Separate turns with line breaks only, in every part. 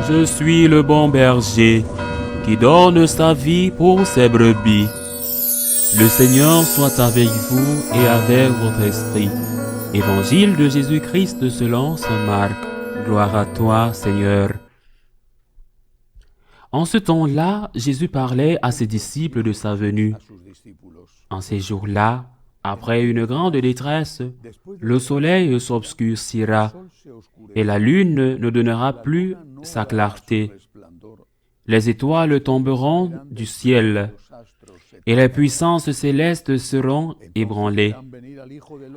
Je suis le bon berger qui donne sa vie pour ses brebis. Le Seigneur soit avec vous et avec votre esprit. Évangile de Jésus-Christ selon saint Marc. Gloire à toi, Seigneur. En ce temps-là, Jésus parlait à ses disciples de sa venue. En ces jours-là, après une grande détresse, le soleil s'obscurcira et la lune ne donnera plus sa clarté. Les étoiles tomberont du ciel et les puissances célestes seront ébranlées.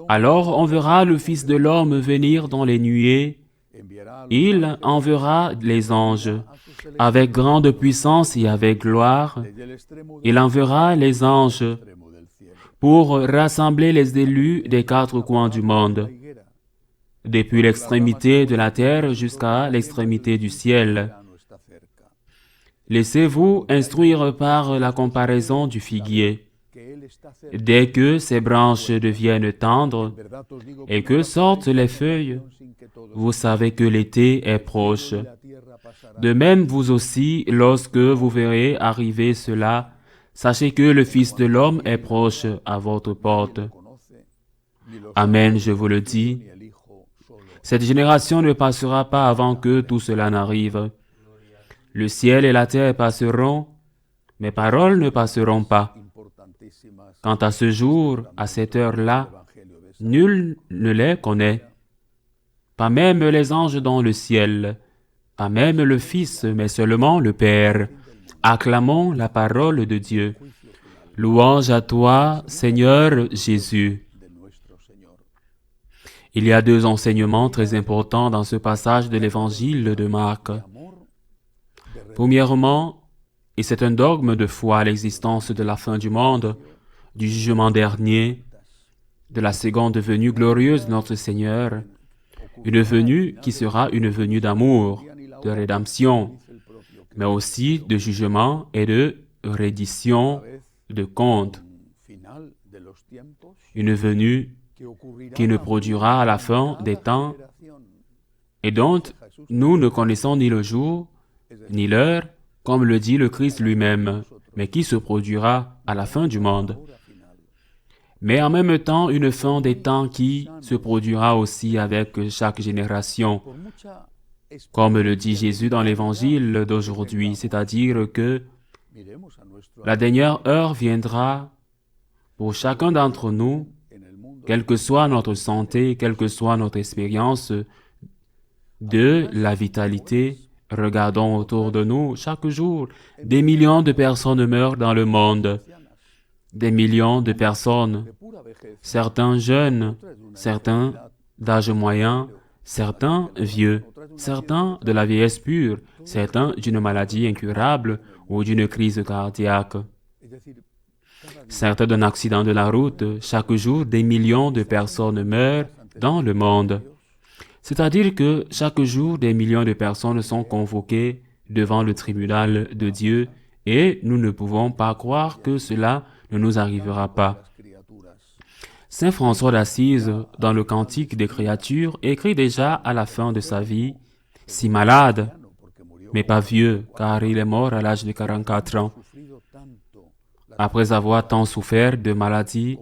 Alors on verra le Fils de l'homme venir dans les nuées. Il enverra les anges avec grande puissance et avec gloire. Il enverra les anges pour rassembler les élus des quatre coins du monde, depuis l'extrémité de la terre jusqu'à l'extrémité du ciel. Laissez-vous instruire par la comparaison du figuier. Dès que ses branches deviennent tendres et que sortent les feuilles, vous savez que l'été est proche. De même, vous aussi, lorsque vous verrez arriver cela, sachez que le Fils de l'homme est proche à votre porte. Amen, je vous le dis. Cette génération ne passera pas avant que tout cela n'arrive. Le ciel et la terre passeront, mes paroles ne passeront pas. Quant à ce jour, à cette heure-là, nul ne les connaît. Pas même les anges dans le ciel, pas même le Fils, mais seulement le Père. Acclamons la parole de Dieu. Louange à toi, Seigneur Jésus. Il y a deux enseignements très importants dans ce passage de l'évangile de Marc. Premièrement, et c'est un dogme de foi, l'existence de la fin du monde, du jugement dernier, de la seconde venue glorieuse de notre Seigneur, une venue qui sera une venue d'amour, de rédemption, mais aussi de jugement et de reddition de comptes. Une venue qui ne produira à la fin des temps et dont nous ne connaissons ni le jour ni l'heure, comme le dit le Christ lui-même, mais qui se produira à la fin du monde. Mais en même temps, une fin des temps qui se produira aussi avec chaque génération, comme le dit Jésus dans l'évangile d'aujourd'hui, c'est-à-dire que la dernière heure viendra pour chacun d'entre nous, quelle que soit notre santé, quelle que soit notre expérience de la vitalité. Regardons autour de nous, chaque jour, des millions de personnes meurent dans le monde. Des millions de personnes, certains jeunes, certains d'âge moyen, certains vieux, certains de la vieillesse pure, certains d'une maladie incurable ou d'une crise cardiaque. Certains d'un accident de la route, chaque jour des millions de personnes meurent dans le monde. C'est-à-dire que chaque jour des millions de personnes sont convoquées devant le tribunal de Dieu et nous ne pouvons pas croire que cela ne nous arrivera pas. Saint François d'Assise, dans le Cantique des créatures, écrit déjà à la fin de sa vie, si malade, mais pas vieux, car il est mort à l'âge de 44 ans. Après avoir tant souffert de maladie,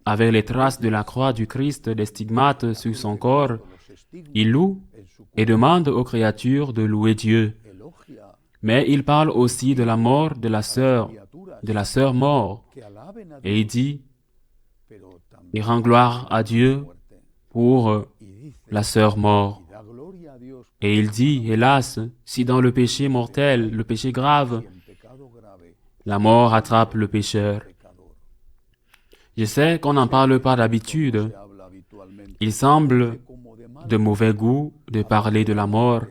avec les traces de la croix du Christ, des stigmates sur son corps, il loue et demande aux créatures de louer Dieu. Mais il parle aussi de la mort de la sœur mort. Et il dit, il rend gloire à Dieu pour la sœur mort. Et il dit, hélas, si dans le péché mortel, le péché grave, la mort attrape le pécheur. Je sais qu'on n'en parle pas d'habitude. Il semble de mauvais goût de parler de la mort.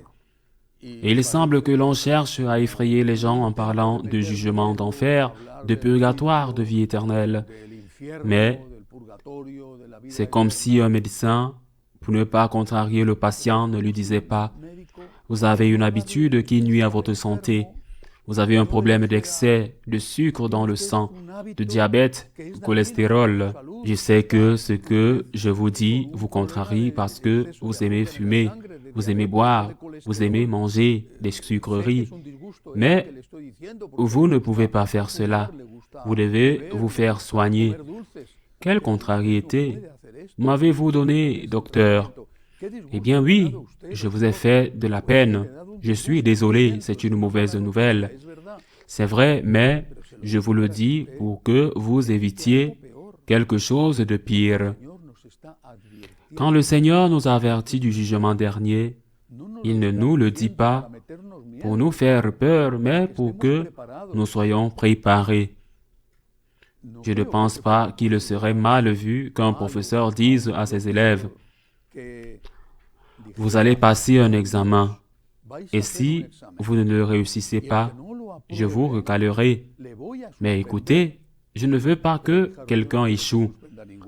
Et il semble que l'on cherche à effrayer les gens en parlant de jugement d'enfer, de purgatoire, de vie éternelle. Mais c'est comme si un médecin, pour ne pas contrarier le patient, ne lui disait pas « Vous avez une habitude qui nuit à votre santé. Vous avez un problème d'excès de sucre dans le sang, de diabète, de cholestérol. Je sais que ce que je vous dis vous contrarie parce que vous aimez fumer. vous aimez boire, vous aimez manger des sucreries, mais vous ne pouvez pas faire cela. Vous devez vous faire soigner. Quelle contrariété m'avez-vous donné, docteur? Eh bien oui, je vous ai fait de la peine. Je suis désolé, c'est une mauvaise nouvelle. C'est vrai, mais je vous le dis pour que vous évitiez quelque chose de pire. Quand le Seigneur nous avertit du jugement dernier, il ne nous le dit pas pour nous faire peur, mais pour que nous soyons préparés. Je ne pense pas qu'il serait mal vu qu'un professeur dise à ses élèves, « Vous allez passer un examen, et si vous ne le réussissez pas, je vous recalerai. Mais écoutez, je ne veux pas que quelqu'un échoue.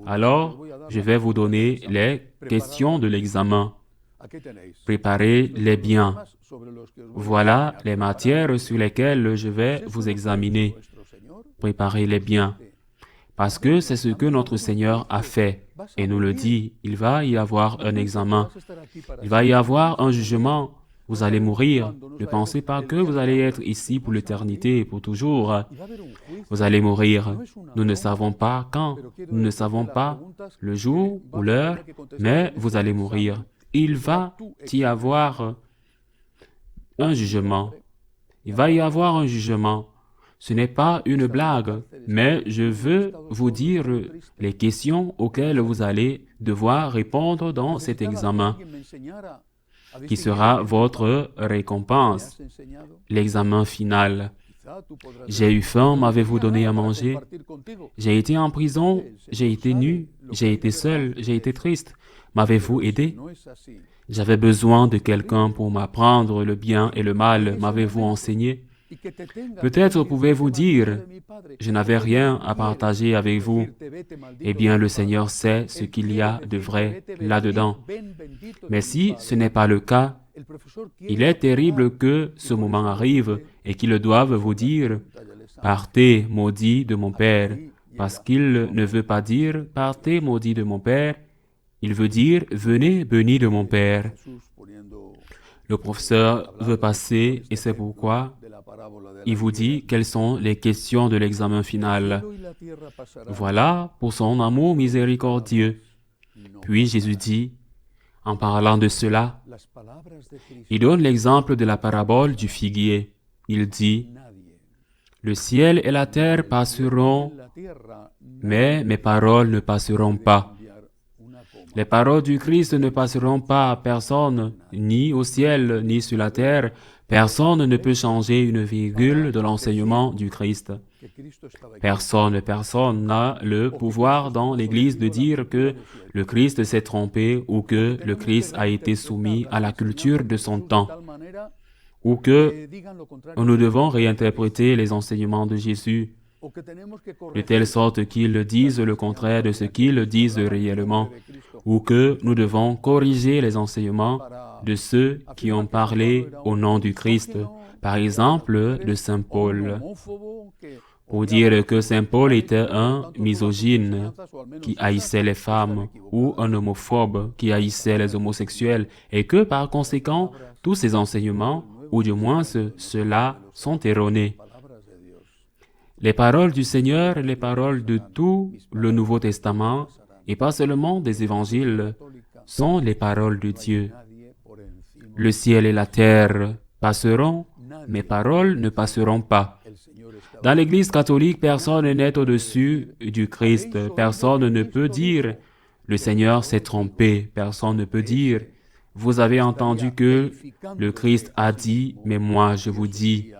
Alors, je vais vous donner les questions de l'examen. Préparez-les bien. Voilà les matières sur lesquelles je vais vous examiner. Préparez-les bien. Parce que c'est ce que notre Seigneur a fait et nous le dit. Il va y avoir un examen. Il va y avoir un jugement. Vous allez mourir. Ne pensez pas que vous allez être ici pour l'éternité et pour toujours. Vous allez mourir. Nous ne savons pas quand. Nous ne savons pas le jour ou l'heure, mais vous allez mourir. Il va y avoir un jugement. Il va y avoir un jugement. Ce n'est pas une blague, mais je veux vous dire les questions auxquelles vous allez devoir répondre dans cet examen, qui sera votre récompense, l'examen final. J'ai eu faim, m'avez-vous donné à manger? J'ai été en prison, j'ai été nu, j'ai été seul, j'ai été triste. M'avez-vous aidé? J'avais besoin de quelqu'un pour m'apprendre le bien et le mal. M'avez-vous enseigné? Peut-être pouvez-vous dire, je n'avais rien à partager avec vous. Eh bien, le Seigneur sait ce qu'il y a de vrai là-dedans. Mais si ce n'est pas le cas, il est terrible que ce moment arrive et qu'il doive vous dire, partez, maudit de mon Père, parce qu'il ne veut pas dire, partez, maudit de mon Père, il veut dire, venez, béni de mon Père. Le professeur veut passer et c'est pourquoi il vous dit quelles sont les questions de l'examen final. Voilà pour son amour miséricordieux. Puis Jésus dit, en parlant de cela, il donne l'exemple de la parabole du figuier. Il dit, le ciel et la terre passeront, mais mes paroles ne passeront pas. Les paroles du Christ ne passeront pas à personne, ni au ciel, ni sur la terre. Personne ne peut changer une virgule de l'enseignement du Christ. Personne n'a le pouvoir dans l'Église de dire que le Christ s'est trompé ou que le Christ a été soumis à la culture de son temps ou que nous devons réinterpréter les enseignements de Jésus de telle sorte qu'ils disent le contraire de ce qu'ils disent réellement, ou que nous devons corriger les enseignements de ceux qui ont parlé au nom du Christ, par exemple de Saint Paul, pour dire que Saint Paul était un misogyne qui haïssait les femmes, ou un homophobe qui haïssait les homosexuels, et que par conséquent, tous ces enseignements, ou du moins ceux-là, sont erronés. Les paroles du Seigneur, les paroles de tout le Nouveau Testament, et pas seulement des évangiles, sont les paroles de Dieu. Le ciel et la terre passeront, mes paroles ne passeront pas. Dans l'Église catholique, personne n'est au-dessus du Christ. Personne ne peut dire « Le Seigneur s'est trompé ». Personne ne peut dire « Vous avez entendu que le Christ a dit, mais moi je vous dis ».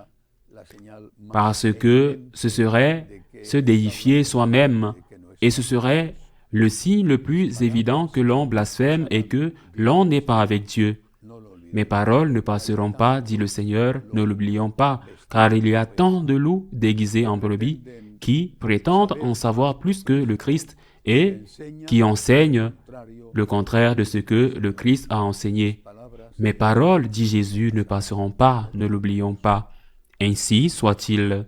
Parce que ce serait se déifier soi-même et ce serait le signe le plus évident que l'on blasphème et que l'on n'est pas avec Dieu. Mes paroles ne passeront pas, dit le Seigneur, ne l'oublions pas, car il y a tant de loups déguisés en brebis qui prétendent en savoir plus que le Christ et qui enseignent le contraire de ce que le Christ a enseigné. Mes paroles, dit Jésus, ne passeront pas, ne l'oublions pas. Ainsi soit-il.